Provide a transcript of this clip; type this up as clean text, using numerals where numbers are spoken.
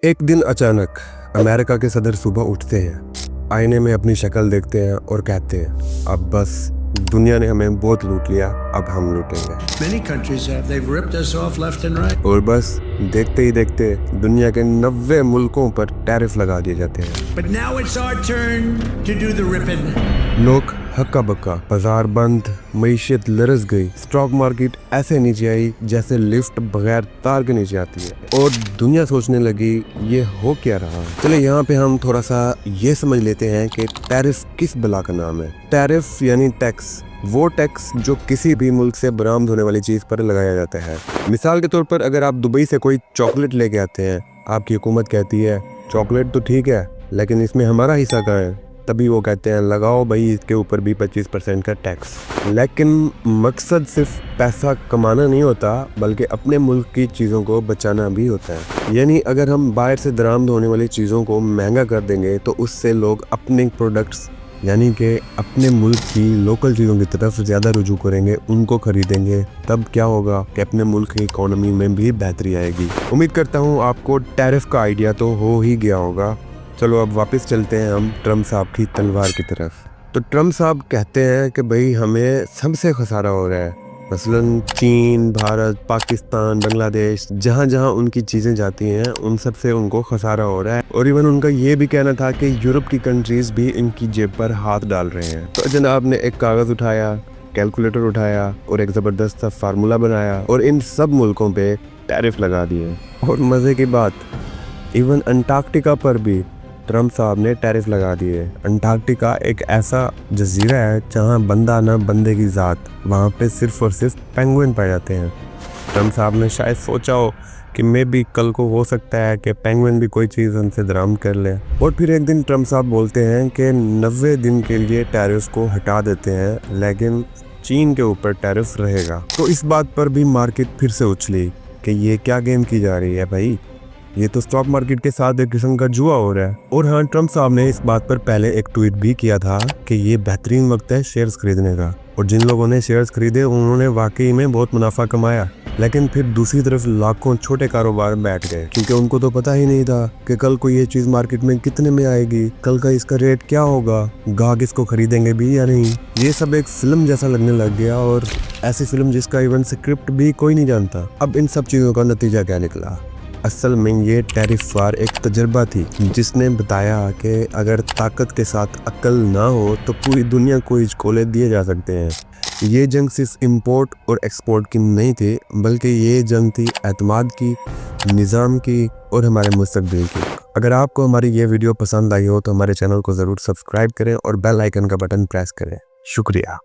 एक दिन अचानक अमेरिका के सदर सुबह उठते हैं, आईने में अपनी शक्ल देखते हैं और कहते हैं अब बस दुनिया ने हमें बहुत लूट लिया, अब हम लूटेंगे। Many countries have. They've ripped us off left and right. और बस देखते ही देखते दुनिया के 90 मुल्कों पर टैरिफ लगा दिए जाते हैं। But now it's our turn to do the ripping. लोग हक्का बक्का, बाजार बंद, मईशत लरस गई, स्टॉक मार्केट ऐसे नीचे आई जैसे लिफ्ट बगैर तार के नीचे आती है और दुनिया सोचने लगी ये हो क्या रहा। चले यहाँ पे हम थोड़ा सा ये समझ लेते हैं कि टैरिफ किस बला का नाम है। टैरिफ यानी टैक्स, वो टैक्स जो किसी भी मुल्क से बरामद होने वाली चीज पर लगाया जाता है। मिसाल के तौर पर अगर आप दुबई से कोई चॉकलेट लेके आते हैं, आपकी हुकूमत कहती है चॉकलेट तो ठीक है लेकिन इसमें हमारा हिस्सा कहाँ है, तभी वो कहते हैं लगाओ भाई इसके ऊपर भी 25% का टैक्स। लेकिन मकसद सिर्फ पैसा कमाना नहीं होता बल्कि अपने मुल्क की चीज़ों को बचाना भी होता है। यानी अगर हम बाहर से दरामद होने वाली चीज़ों को महंगा कर देंगे तो उससे लोग अपने प्रोडक्ट्स यानी कि अपने मुल्क की लोकल चीज़ों की तरफ ज़्यादा रुजू करेंगे, उनको खरीदेंगे। तब क्या होगा कि अपने मुल्क की इकोनॉमी में भी बेहतरी आएगी। उम्मीद करता हूँ आपको टैरिफ का आइडिया तो हो ही गया होगा। चलो अब वापस चलते हैं हम ट्रम्प साहब की तलवार की तरफ। तो ट्रम्प साहब कहते हैं कि भाई हमें सबसे खसारा हो रहा है, मसलन चीन, भारत, पाकिस्तान, बांग्लादेश, जहाँ जहाँ उनकी चीज़ें जाती हैं उन सब से उनको खसारा हो रहा है। और इवन उनका ये भी कहना था कि यूरोप की कंट्रीज भी इनकी जेब पर हाथ डाल रहे हैं। तो जनाब ने एक कागज़ उठाया, कैलकुलेटर उठाया और एक ज़बरदस्त सा फार्मूला बनाया और इन सब मुल्कों पे टैरिफ लगा दिए। और मज़े की बात, इवन अंटार्कटिका पर भी ट्रम्प साहब ने टैरिफ लगा दिए। अंटार्कटिका एक ऐसा जजीरा है जहाँ बंदा ना बंदे की ज़ात, वहाँ पे सिर्फ और सिर्फ पेंगुइन पाए जाते हैं। ट्रम्प साहब ने शायद सोचा हो कि मैं भी कल को हो सकता है कि पेंगुइन भी कोई चीज़ हमसे दरामद कर ले। और फिर एक दिन ट्रम्प साहब बोलते हैं कि 90 दिन के लिए टैरिफ को हटा देते हैं लेकिन चीन के ऊपर टैरिफ रहेगा। तो इस बात पर भी मार्केट फिर से उछली कि ये क्या गेम की जा रही है भाई, ये तो स्टॉक मार्केट के साथ एक किस्म का जुआ हो रहा है। और हाँ, ट्रम्प साहब ने इस बात पर पहले एक ट्वीट भी किया था कि ये बेहतरीन वक्त है शेयर्स खरीदने का। और जिन लोगों ने शेयर्स खरीदे उन्होंने वाकई में बहुत मुनाफा कमाया। लेकिन फिर दूसरी तरफ लाखों छोटे कारोबार बैठ गए क्योंकि उनको तो पता ही नहीं था कि कल को ये चीज़ मार्केट में कितने में आएगी, कल का इसका रेट क्या होगा, गाहक इसको खरीदेंगे भी या नहीं। ये सब एक फिल्म जैसा लगने लग गया और ऐसी फिल्म जिसका इवन स्क्रिप्ट भी कोई नहीं जानता। अब इन सब चीज़ों का नतीजा क्या निकला? असल में ये टैरिफ वार एक तजर्बा थी जिसने बताया कि अगर ताकत के साथ अक्ल ना हो तो पूरी दुनिया को हिचकोले दिए जा सकते हैं। ये जंग सिर्फ इंपोर्ट और एक्सपोर्ट की नहीं थी बल्कि ये जंग थी एतमाद की, निज़ाम की और हमारे मुस्तकबिल की। अगर आपको हमारी ये वीडियो पसंद आई हो तो हमारे चैनल को ज़रूर सब्सक्राइब करें और बेल आइकन का बटन प्रेस करें। शुक्रिया।